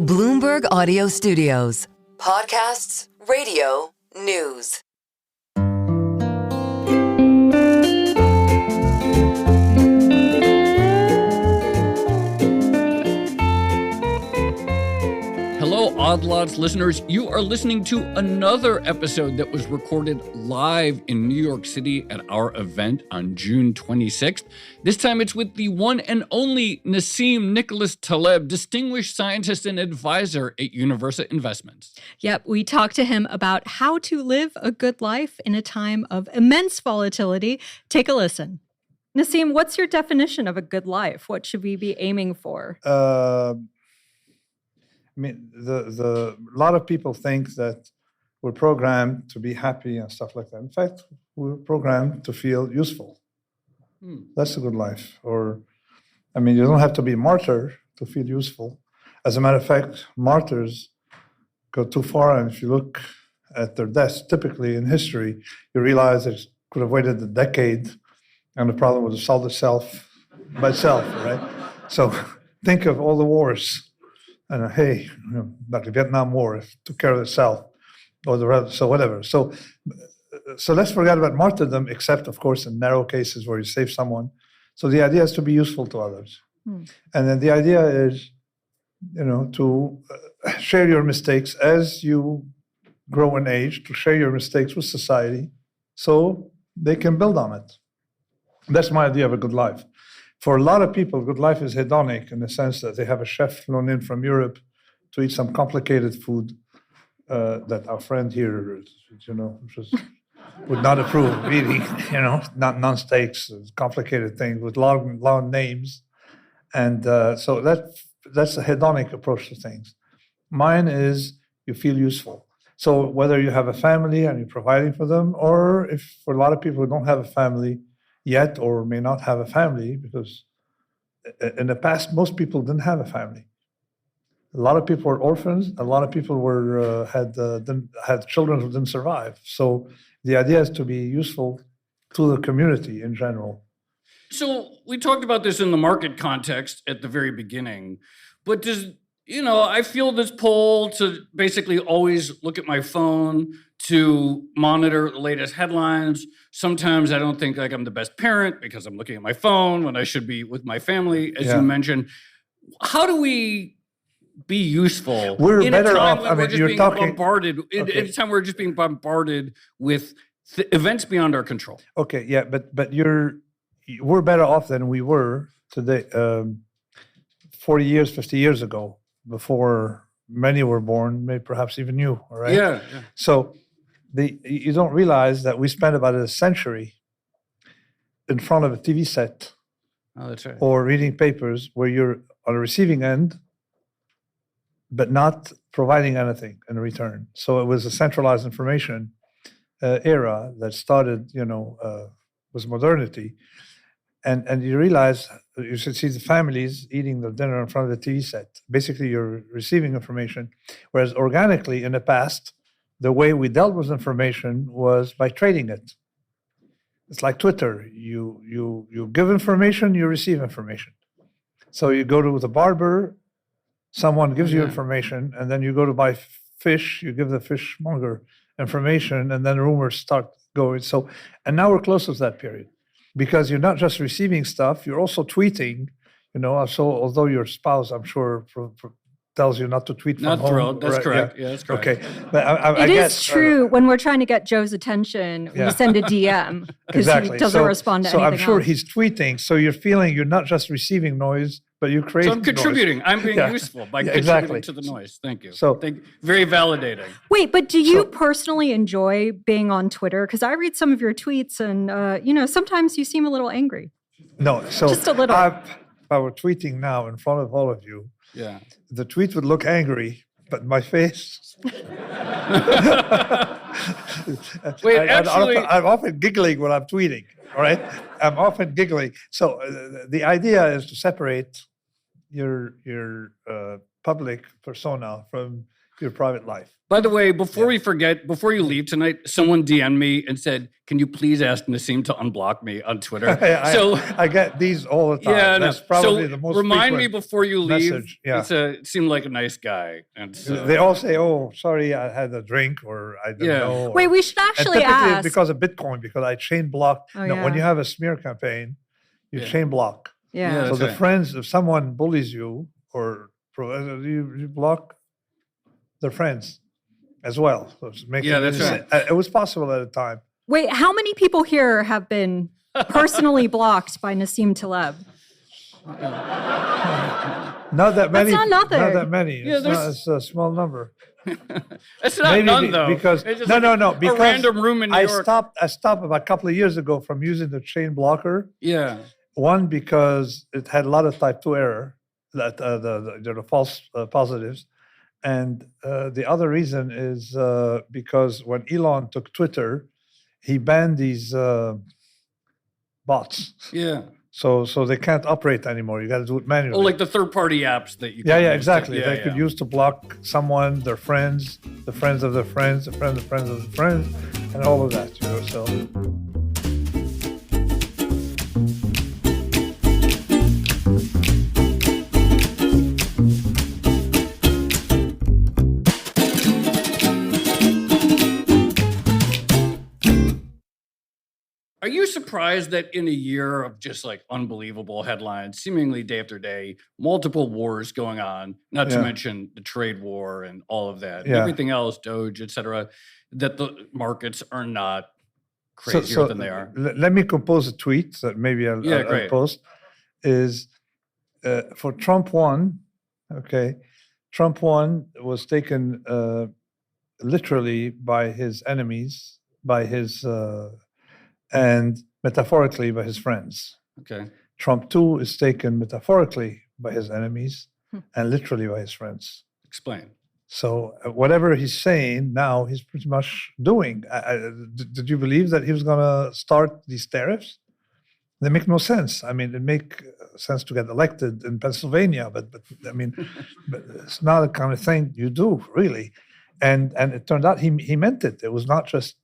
Bloomberg Audio Studios. Podcasts, radio, news. Hello, Odd Lots listeners. You are listening to another episode that was recorded live in New York City at our event on June 26th. This time it's with the one and only Nassim Nicholas Taleb, distinguished scientist and advisor at Universa Investments. Yep, we talked to him about how to live a good life in a time of immense volatility. Take a listen. Nassim, what's your definition of a good life? What should we be aiming for? I mean, a lot of people think that we're programmed to be happy and stuff like that. In fact, we're programmed to feel useful. That's a good life. You don't have to be a martyr to feel useful. As a matter of fact, martyrs go too far, and if you look at their deaths, typically in history, you realize it could have waited a decade, and the problem would have solved itself by itself, right? So think of all the wars. And like the Vietnam War, it took care of itself, or the rest, so whatever. So let's forget about martyrdom, except of course in narrow cases where you save someone. So the idea is to be useful to others, and then the idea is, to share your mistakes as you grow in age, to share your mistakes with society, so they can build on it. That's my idea of a good life. For a lot of people, good life is hedonic in the sense that they have a chef flown in from Europe to eat some complicated food that our friend here, would not approve of eating, not non-steaks, complicated things with long names. And so that's a hedonic approach to things. Mine is you feel useful. So whether you have a family and you're providing for them, or if for a lot of people who don't have a family yet or may not have a family, because in the past, most people didn't have a family. A lot of people were orphans. A lot of people had children who didn't survive. So the idea is to be useful to the community in general. So we talked about this in the market context at the very beginning, but I feel this pull to basically always look at my phone, to monitor the latest headlines. Sometimes I don't think like I'm the best parent because I'm looking at my phone when I should be with my family, as you mentioned. How do we be useful? We're in better a time off. when we're just being bombarded. In a time we're just being bombarded with events beyond our control. Okay, yeah, but we're better off than we were today, 40 years, 50 years ago, before many were born, maybe perhaps even you, all right? Yeah. So you don't realize that we spent about a century in front of a TV set or reading papers where you're on the receiving end, but not providing anything in return. So it was a centralized information era that started, with modernity. And you realize you should see the families eating their dinner in front of the TV set. Basically, you're receiving information, whereas organically in the past, the way we dealt with information was by trading it. It's like Twitter. You give information, you receive information. So you go to the barber, someone gives you information, and then you go to buy fish, you give the fishmonger information, and then rumors start going. So, and now we're close to that period. Because you're not just receiving stuff, you're also tweeting, So although your spouse, I'm sure, tells you not to tweet from home. Not thrilled. That's right? correct. Yeah, that's correct. Okay. But it is true. When we're trying to get Joe's attention, we send a DM because he doesn't respond to anything else. So I'm sure he's tweeting. So you're feeling you're not just receiving noise, but you're creating So I'm contributing. Noise. I'm being useful by contributing to the noise. Thank you. Very validating. Wait, but do you personally enjoy being on Twitter? Because I read some of your tweets and, sometimes you seem a little angry. No, so just a little. If I were tweeting now in front of all of you, the tweet would look angry, but my face. Wait, actually, I'm often giggling when I'm tweeting. All right, I'm often giggling. So the idea is to separate your public persona from your private life. By the way, before we forget, before you leave tonight, someone DM'd me and said, "Can you please ask Nassim to unblock me on Twitter?" I get these all the time. Yeah, That's probably the most remind me frequent before you leave. message. Yeah. It seemed like a nice guy, and so, They all say, "Oh, sorry, I had a drink," or "I don't know." Wait, we should actually and typically ask. it's because of Bitcoin, because I chain block. Oh, When yeah. you have a smear campaign, you chain block. Yeah. Yeah. So the right. friends, if someone bullies you or you block their friends as well. So it's making that's right. It was possible at the time. Wait, how many people here have been personally blocked by Nassim Taleb? Not that many. not nothing. Not that many. Yeah, It's a small number. It's not Maybe none though. because It's just no. a Because random room in New I York. stopped about a couple of years ago from using the chain blocker. Yeah. One, because it had a lot of type 2 error, that the false positives. And the other reason is because when Elon took Twitter, he banned these bots. Yeah. So they can't operate anymore. You got to do it manually. Oh, like the third-party apps that you. yeah, can use to- exactly. yeah, They could use to block someone, their friends, the friends of their friends, the friends of friends of the friends, and all of that. So. Are you surprised that in a year of just like unbelievable headlines, seemingly day after day, multiple wars going on, not to Yeah. mention the trade war and all of that, and Yeah. everything else, Doge, et cetera, that the markets are not crazier than they are? Let me compose a tweet that maybe I'll great. post. Is for Trump won, okay? Trump won was taken literally by his enemies, by his and metaphorically by his friends. Okay. Trump 2 is taken metaphorically by his enemies and literally by his friends. Explain. So whatever he's saying now, he's pretty much doing. Did you believe that he was going to start these tariffs? They make no sense. I mean, it make sense to get elected in Pennsylvania, but I mean, but it's not the kind of thing you do, really. And it turned out he meant it. It was not just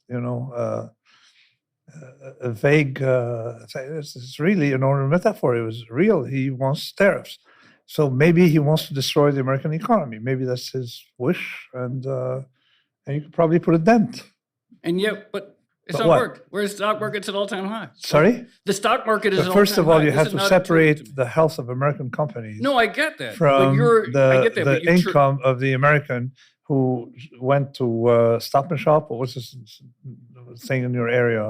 a vague. It's really a metaphor. It was real. He wants tariffs. So maybe he wants to destroy the American economy. Maybe that's his wish, and you could probably put a dent. And yet, but it's But not what? worked. Whereas the stock market's at all-time high. Sorry? The stock market is But at first of all, all-time you high. have This to is not intuitive separate me. the health of American companies No, I get that. from I get that, but the you income of the American who went to Stop and Shop, or what's this thing in your area?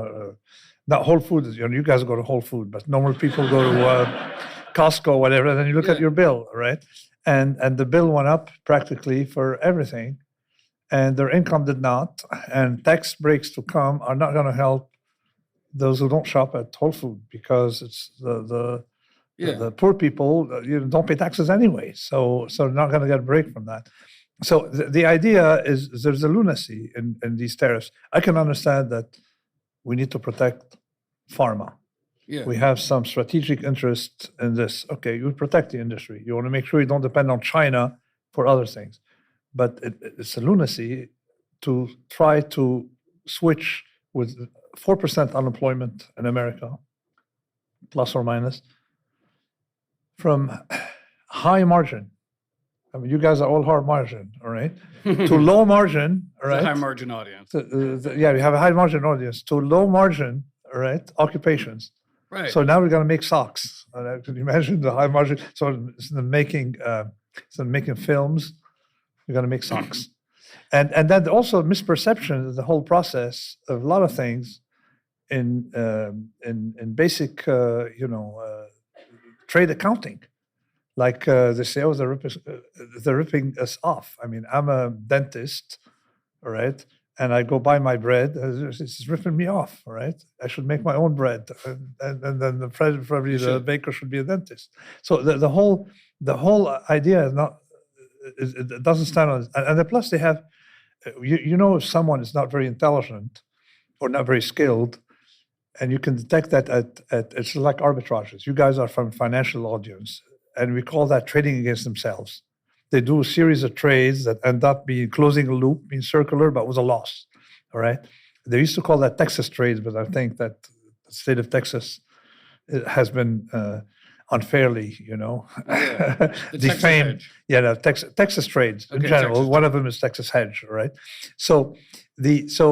Not Whole Foods. You guys go to Whole Food, but normal people go to Costco, whatever. And then you look at your bill, right? And the bill went up practically for everything, and their income did not. And tax breaks to come are not going to help those who don't shop at Whole Food, because it's the poor people don't pay taxes anyway, so they're not going to get a break from that. So the idea is there's a lunacy in these tariffs. I can understand that we need to protect pharma. Yeah. We have some strategic interest in this. Okay, you protect the industry. You want to make sure you don't depend on China for other things. But it's a lunacy to try to switch with 4% unemployment in America, plus or minus, from high margin. I mean, you guys are all high margin, all right? To low margin, all right? It's a high-margin audience. Yeah, we have a high margin audience. To low margin, all right, occupations. Right. So now we're going to make socks. Can you imagine the high margin? So instead of making films, we're going to make socks. And then also misperception of the whole process of a lot of things in basic, trade accounting. Like they say, oh, they're ripping us off. I mean, I'm a dentist, all right, and I go buy my bread. It's ripping me off, all right. I should make my own bread, and then probably the baker should be a dentist. So the whole idea is not. It doesn't stand on. And plus, they have, if someone is not very intelligent or not very skilled, and you can detect that at it's like arbitrages. You guys are from financial audience. And we call that trading against themselves. they do a series of trades that end up being closing a loop, being circular, but with a loss. All right. They used to call that Texas trades, but I think that the state of Texas has been unfairly, The Texas defamed. hedge. Yeah, no, Texas trades in Okay, general. Texas One of them is Texas hedge, right? So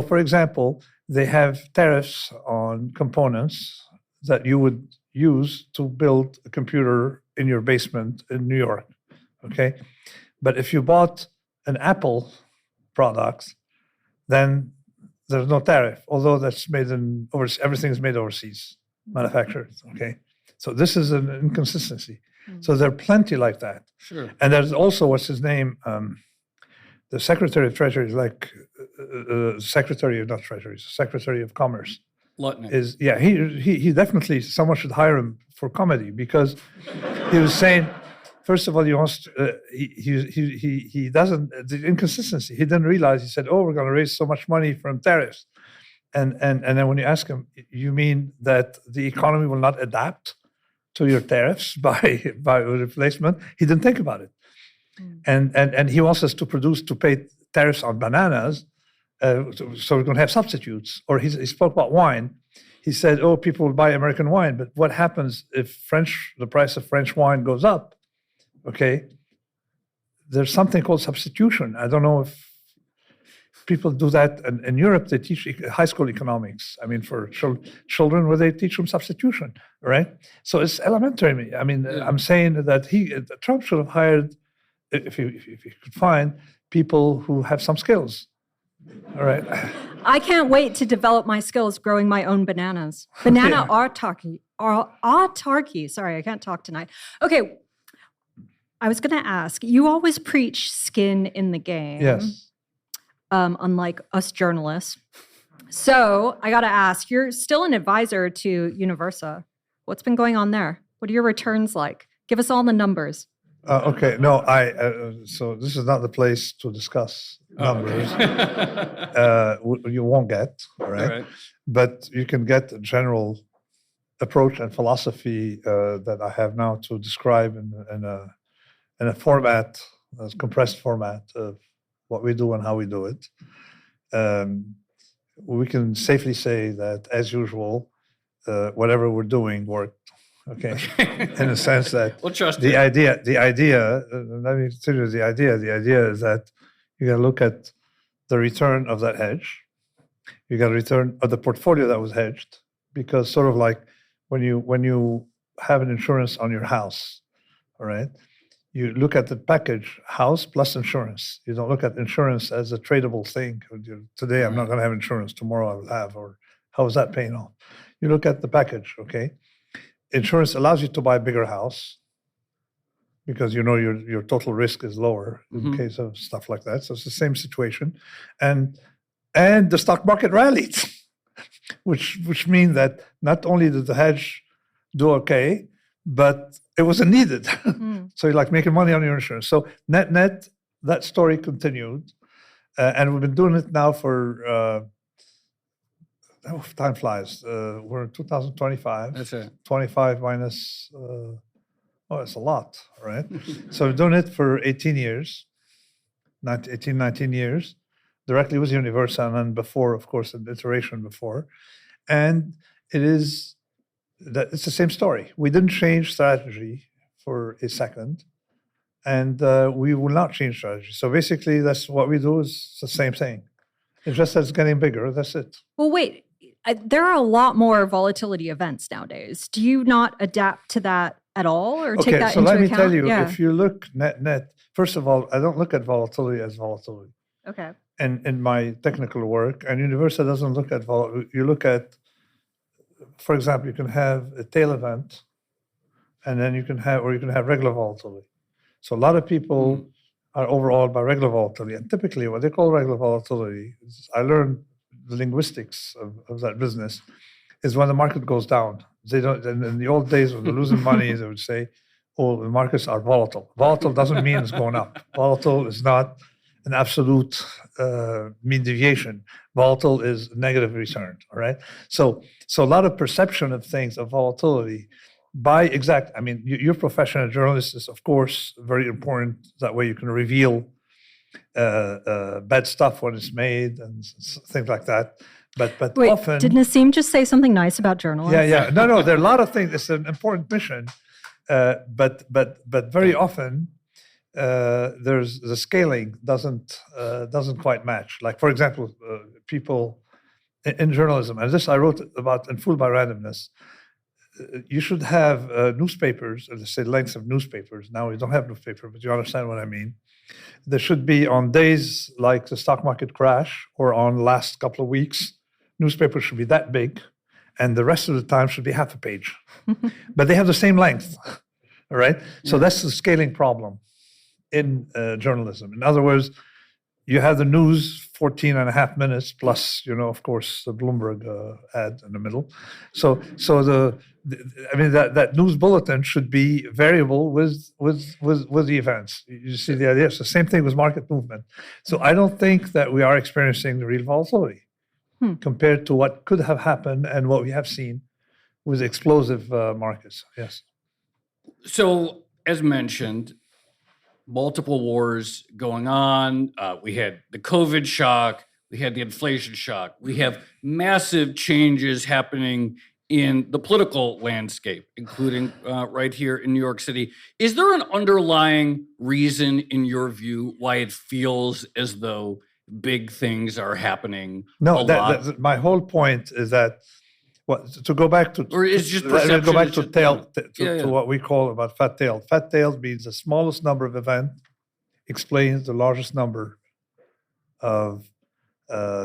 for example, they have tariffs on components that you would use to build a computer in your basement in New York. Okay, but if you bought an Apple product, then there's no tariff, although that's made everything's made overseas, manufactured. Okay, so this is an inconsistency. So there are plenty like that. Sure. And there's also what's his name, the Secretary of Treasury is like Secretary of not Treasury, Secretary of Commerce. Lutnick. He definitely someone should hire him for comedy because he was saying. First of all, he doesn't, the inconsistency, he didn't realize, he said, we're going to raise so much money from tariffs. And then when you ask him, you mean that the economy will not adapt to your tariffs by replacement? He didn't think about it. And he wants us to pay tariffs on bananas, so we're going to have substitutes. Or he spoke about wine. He said, people will buy American wine, but what happens if the price of French wine goes up? Okay, there's something called substitution. I don't know if people do that. In Europe, they teach high school economics. I mean, for children, where they teach them substitution, right? So it's elementary. I mean, I'm saying that Trump should have hired, if he could find people who have some skills. All right. I can't wait to develop my skills growing my own bananas. Banana autarky. Sorry, I can't talk tonight. Okay. I was going to ask, you always preach skin in the game. Yes. Unlike us journalists. So I got to ask, you're still an advisor to Universa. What's been going on there? What are your returns like? Give us all the numbers. Okay. No, so this is not the place to discuss numbers. You won't get, all right? But you can get a general approach and philosophy that I have now to describe in a format, a compressed format of what we do and how we do it. We can safely say that, as usual, whatever we're doing worked. Okay, in the sense that We'll trust the you. idea. Let me tell you the idea. The idea is that you got to look at the return of that hedge. You got to return of the portfolio that was hedged, because sort of like when you have an insurance on your house, all right. You look at the package, house plus insurance. You don't look at insurance as a tradable thing. Today, I'm not going to have insurance. Tomorrow, I will have. Or how is that paying off? You look at the package, okay? Insurance allows you to buy a bigger house because your total risk is lower in case of stuff like that. So it's the same situation. And the stock market rallied, which means that not only did the hedge do okay, but it wasn't needed. So you're like making money on your insurance. So net, that story continued. And we've been doing it now for, time flies. We're in 2025. That's it. 25 minus, it's a lot, right? So we're doing it for 18 years, 19 years, directly with Universa, and then before, of course, an iteration before. And it's the same story. We didn't change strategy for a second, and we will not change strategy. So basically, that's what we do is the same thing. It's just that it's getting bigger. That's it. Well, wait. There are a lot more volatility events nowadays. Do you not adapt to that at all, or take that into account? Okay, so let me tell you, if you look net, first of all, I don't look at volatility as volatility. Okay. And in my technical work, and Universa doesn't look at volatility. You look at, for example, you can have a tail event, and then you can have regular volatility. So a lot of people are overawed by regular volatility, and typically what they call regular volatility is, I learned the linguistics of that business, is when the market goes down. They don't. In the old days when they're losing money, they would say, "Oh, the markets are volatile." Volatile doesn't mean it's going up. Volatile is not an absolute mean deviation. Volatile is negative return. All right. So a lot of perception of things of volatility I mean, your profession as a journalist is, of course, very important. That way you can reveal bad stuff when it's made and things like that. But Wait, often... did Nassim just say something nice about journalists? Yeah. No, there are a lot of things. It's an important mission. But very often, there's the scaling doesn't quite match. Like, for example, people in journalism, and this I wrote about in Fooled by Randomness, you should have newspapers, or let's say lengths of newspapers. Now we don't have newspaper, but you understand what I mean. There should be, on days like the stock market crash or on last couple of weeks, newspapers should be that big, and the rest of the time should be half a page. But they have the same length, all right? So that's the scaling problem in journalism. In other words, you have the news 14 and a half minutes plus, of course, the Bloomberg ad in the middle. So that news bulletin should be variable with the events. You see the idea? It's the same thing with market movement. So I don't think that we are experiencing the real volatility compared to what could have happened and what we have seen with explosive markets. Yes. So, as mentioned, multiple wars going on. We had the COVID shock. We had the inflation shock. We have massive changes happening in the political landscape, including right here in New York City. Is there an underlying reason, in your view, why it feels as though big things are happening? No, my whole point is that, to go back to, or is just perception? Go back to what we call about fat tail. Fat tail means the smallest number of events explains the largest number of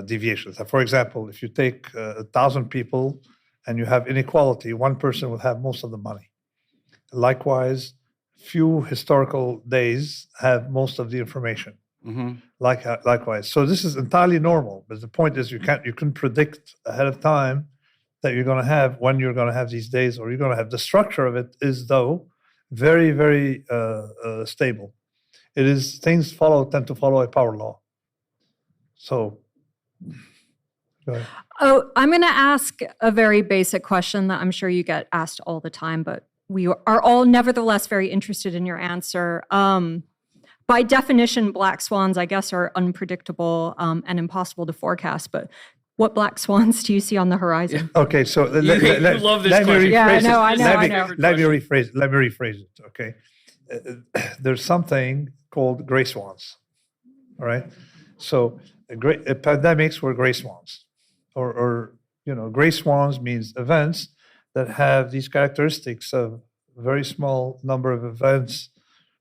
deviations. For example, if you take 1,000 people and you have inequality, one person will have most of the money. Likewise, few historical days have most of the information. Mm-hmm. Likewise, so this is entirely normal. But the point is, you can predict ahead of time that you're going to have when you're going to have these days, or you're going to have. The structure of it is, though, very, very stable. It is, things tend to follow a power law. So, go ahead. Oh, I'm going to ask a very basic question that I'm sure you get asked all the time, but we are all nevertheless very interested in your answer. By definition, black swans, I guess, are unpredictable and impossible to forecast, but what black swans do you see on the horizon? Okay, so you love this question. I know. Let me rephrase it, okay? There's something called gray swans, all right? So pandemics were gray swans, or gray swans means events that have these characteristics of very small number of events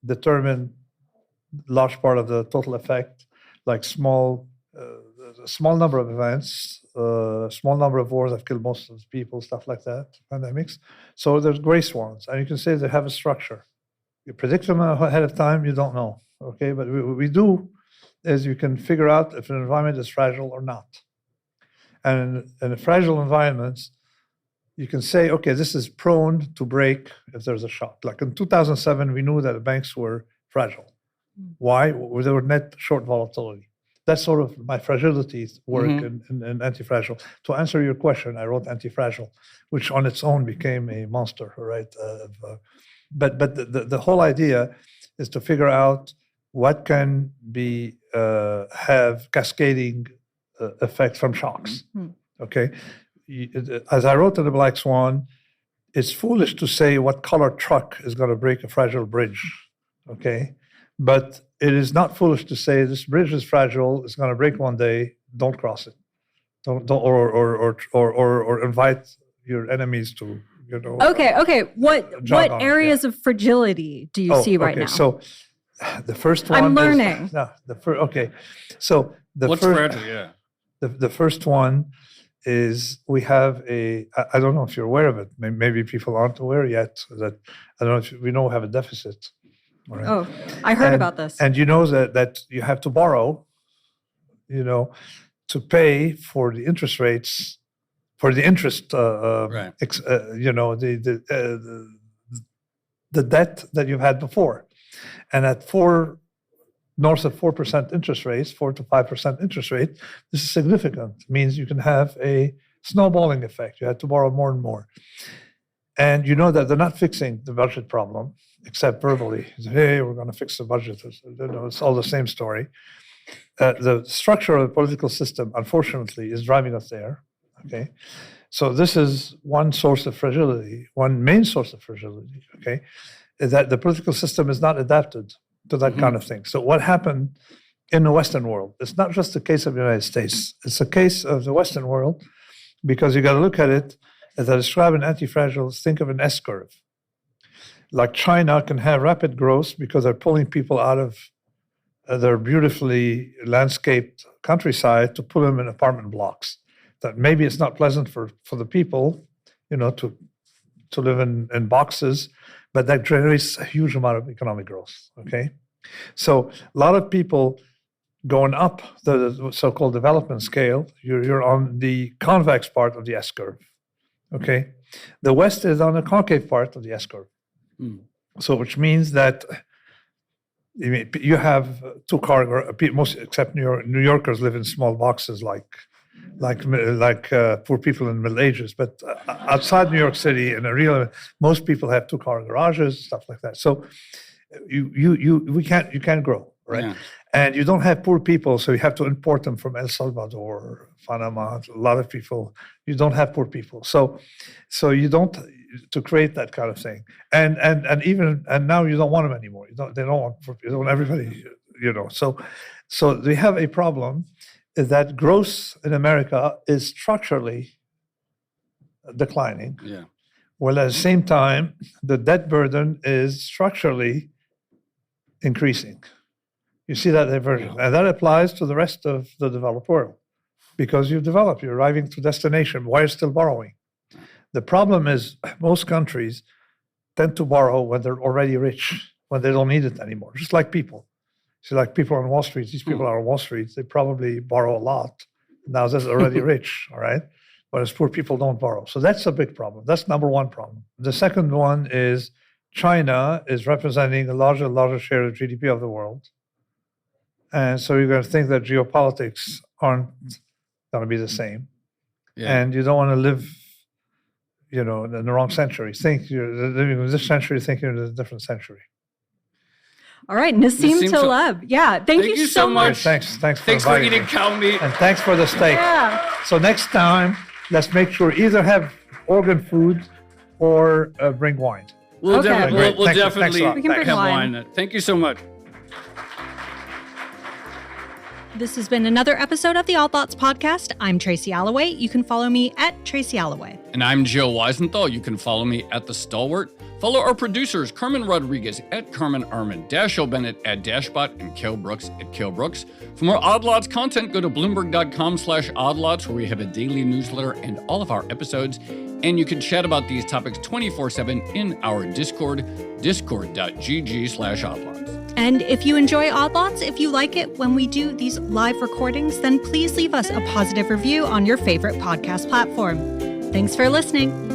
determine large part of the total effect, like small number of events, small number of wars have killed most of the people, stuff like that, pandemics. So there's gray swans, and you can say they have a structure. You predict them ahead of time, you don't know, okay? But what we do is you can figure out if an environment is fragile or not. And in fragile environments, you can say, okay, this is prone to break if there's a shock. Like in 2007, we knew that the banks were fragile. Why? Well, they were net short volatility. That's sort of my fragility work in anti-fragile. To answer your question, I wrote anti-fragile, which on its own became a monster, right? But the whole idea is to figure out what can be have cascading effects from shocks. Okay, as I wrote in the Black Swan, it's foolish to say what color truck is going to break a fragile bridge. Okay. But it is not foolish to say this bridge is fragile, it's going to break one day, don't cross it. Don't or invite your enemies to, Okay. What areas of fragility do you see right now? So the first one I'm learning. So what's fragile? Yeah. The first one is we have I don't know if you're aware of it. Maybe people aren't aware yet that I don't know if we know we have a deficit. Right. Oh, I heard about this. And you know that you have to borrow, to pay for the interest rates, for the interest, right. The debt that you've had before. And at north of 4% interest rates, 4 to 5% interest rate, this is significant. It means you can have a snowballing effect. You have to borrow more and more. And you know that they're not fixing the budget problem, except verbally. Hey, we're going to fix the budget. It's all the same story. The structure of the political system, unfortunately, is driving us there. Okay, so this is one source of fragility, one main source of fragility. Okay, is that the political system is not adapted to that kind of thing. So what happened in the Western world? It's not just the case of the United States. It's a case of the Western world, because you got to look at it as I describe in Anti-Fragiles. Think of an S curve. Like China can have rapid growth because they're pulling people out of their beautifully landscaped countryside to put them in apartment blocks. That maybe it's not pleasant for the people, to live in boxes, but that generates a huge amount of economic growth. Okay, so a lot of people going up the so-called development scale, you're on the convex part of the S curve. Okay, the West is on the concave part of the S curve. So, which means that you have two-car, most except New Yorkers live in small boxes like poor people in the Middle Ages. But outside New York City, most people have two-car garages, stuff like that. So you can't grow, right? Yeah. And you don't have poor people, so you have to import them from El Salvador, Panama. A lot of people, you don't have poor people, so you don't to create that kind of thing. And now you don't want them anymore. They don't want everybody, So they have a problem. Is that growth in America is structurally declining. Yeah. Well, at the same time, the debt burden is structurally increasing. You see that divergence. And that applies to the rest of the developed world. Because you're arriving to destination. Why are you still borrowing? The problem is most countries tend to borrow when they're already rich, when they don't need it anymore, just like people. So like people on Wall Street, these people are on Wall Street, they probably borrow a lot. Now they're already rich, all right? Whereas poor people don't borrow. So that's a big problem. That's number one problem. The second one is China is representing a larger and larger share of GDP of the world. And so you're going to think that geopolitics aren't going to be the same. Yeah. And you don't want to live, in the wrong century. Think you're living in this century, think you're in a different century. All right, Nassim Taleb. Yeah, thank you so much. Thanks for eating cow meat. And thanks for the steak. Yeah. So next time, let's make sure either have organ food or bring wine. We'll definitely we can bring wine. Thank you so much. This has been another episode of the Odd Lots podcast. I'm Tracy Alloway. You can follow me at Tracy Alloway. And I'm Joe Weisenthal. You can follow me at The Stalwart. Follow our producers, Carmen Rodriguez at Carmen Arman, Dash O'Bennett at Dashbot, and Kale Brooks at Kale Brooks. For more Odd Lots content, go to Bloomberg.com/oddlots, where we have a daily newsletter and all of our episodes. And you can chat about these topics 24/7 in our Discord, discord.gg/oddlots. And if you enjoy Odd Lots, if you like it when we do these live recordings, then please leave us a positive review on your favorite podcast platform. Thanks for listening.